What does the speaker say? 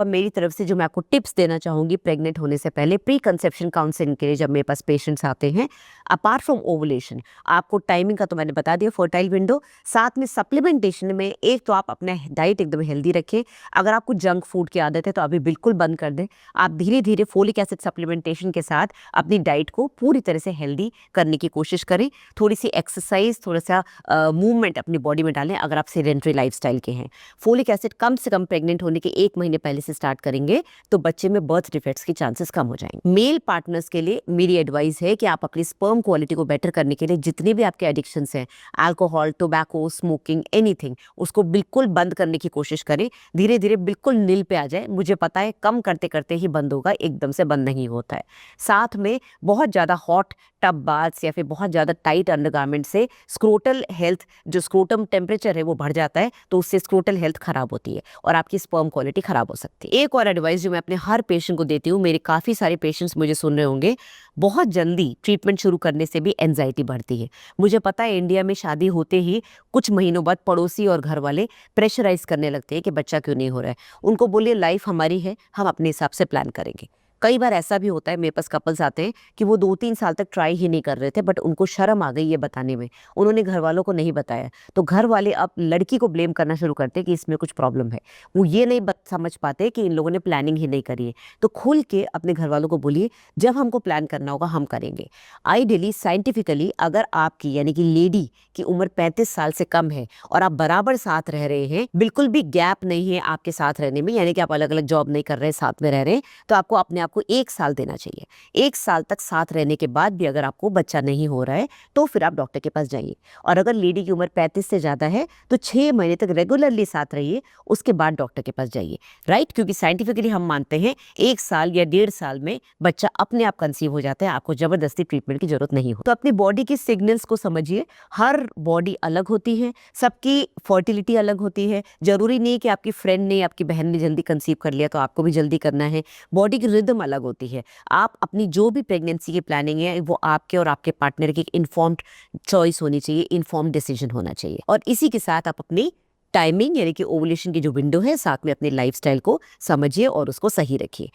और मेरी तरफ से जो मैं आपको टिप्स देना चाहूँगी प्रेग्नेंट होने से पहले प्री कंसेप्शन काउंसलिंग के लिए जब मेरे पास पेशेंट्स आते हैं, अपार्ट फ्रॉम ओवुलेशन, आपको टाइमिंग का तो मैंने बता दिया, फर्टाइल विंडो, साथ में सप्लीमेंटेशन में एक तो आप अपना डाइट एकदम हेल्दी रखें। अगर आपको जंक फूड की आदत है तो अभी बिल्कुल बंद कर दें। आप धीरे धीरे फोलिक एसिड सप्लीमेंटेशन के साथ अपनी डाइट को पूरी तरह से हेल्दी करने की कोशिश करें। थोड़ी सी एक्सरसाइज, थोड़ा सा मूवमेंट अपनी बॉडी में डालें अगर आप सेडेंटरी लाइफस्टाइल के हैं। फोलिक एसिड कम से कम प्रेग्नेंट होने के 1 महीने पहले से स्टार्ट करेंगे तो बच्चे में बर्थ डिफेक्ट्स की चांसेस कम हो जाएंगे। मेल पार्टनर्स के लिए मेरी एडवाइस है कि आप अपनी स्पर्म क्वालिटी को बेटर करने के लिए जितने भी आपके एडिक्शंस हैं, अल्कोहल, टोबैको, स्मोकिंग, एनीथिंग, उसको बिल्कुल बंद करने की कोशिश करें। धीरे धीरे बिल्कुल नील पे आ जाए। मुझे पता है कम करते करते ही बंद होगा, एकदम से बंद नहीं होता है। साथ में बहुत ज़्यादा हॉट टब बाथ्स या फिर बहुत ज़्यादा टाइट अंडरगारमेंट से स्क्रोटल हेल्थ, जो स्क्रोटम टेम्परेचर है वो बढ़ जाता है, तो उससे स्क्रोटल हेल्थ खराब होती है और आपकी स्पर्म क्वालिटी खराब हो सकती है। एक और एडवाइस जो मैं अपने हर पेशेंट को देती हूँ, मेरे काफ़ी सारे पेशेंट्स मुझे सुन रहे होंगे, बहुत जल्दी ट्रीटमेंट शुरू करने से भी एंजाइटी बढ़ती है। मुझे पता है इंडिया में शादी होते ही कुछ महीनों बाद पड़ोसी और घर वाले प्रेशराइज करने लगते हैं कि बच्चा क्यों नहीं हो रहा है। उनको बोलिए लाइफ हमारी है, हम अपने हिसाब से प्लान करेंगे। कई बार ऐसा भी होता है, मेरे पास कपल्स आते हैं कि वो 2-3 साल तक ट्राई ही नहीं कर रहे थे, बट उनको शर्म आ गई ये बताने में, उन्होंने घर वालों को नहीं बताया, तो घर वाले अब लड़की को ब्लेम करना शुरू करते हैं कि इसमें कुछ प्रॉब्लम है। वो ये नहीं समझ पाते कि इन लोगों ने प्लानिंग ही नहीं करी है। तो खुल के अपने घर वालों को बोलिए, जब हमको प्लान करना होगा हम करेंगे। आइडियली साइंटिफिकली अगर आपकी यानी कि लेडी की उम्र 35 साल से कम है और आप बराबर साथ रह रहे हैं, बिल्कुल भी गैप नहीं है आपके साथ रहने में, यानी कि आप अलग अलग जॉब नहीं कर रहे, साथ में रह रहे हैं, तो आपको अपने आप को 1 साल देना चाहिए। 1 साल तक साथ रहने के बाद भी अगर आपको बच्चा नहीं हो रहा है तो फिर आप डॉक्टर के पास जाइए। और अगर लेडी की उम्र 35 से ज़्यादा है तो 6 महीने तक रेगुलरली साथ रहिए, उसके बाद डॉक्टर के पास जाइए। राइट? क्योंकि साइंटिफिकली हम मानते हैं 1 साल या 1.5 साल में बच्चा अपने आप कंसीव हो जाता है, आपको जबरदस्ती ट्रीटमेंट की जरूरत नहीं हो। तो अपनी बॉडी के सिग्नल्स को समझिए। हर बॉडी अलग होती है, सबकी फर्टिलिटी अलग होती है। जरूरी नहीं कि आपकी फ्रेंड ने, आपकी बहन ने जल्दी कंसीव कर लिया तो आपको भी जल्दी करना है। बॉडी की रिदम अलग होती है। आप अपनी जो भी प्रेगनेंसी की प्लानिंग है वो आपके और आपके पार्टनर की इन्फॉर्म्ड चॉइस होनी चाहिए, इन्फॉर्म्ड डिसीजन होना चाहिए। और इसी के साथ आप अपनी टाइमिंग यानी कि ओवुलेशन की जो विंडो है, साथ में अपने लाइफस्टाइल को समझिए और उसको सही रखिए।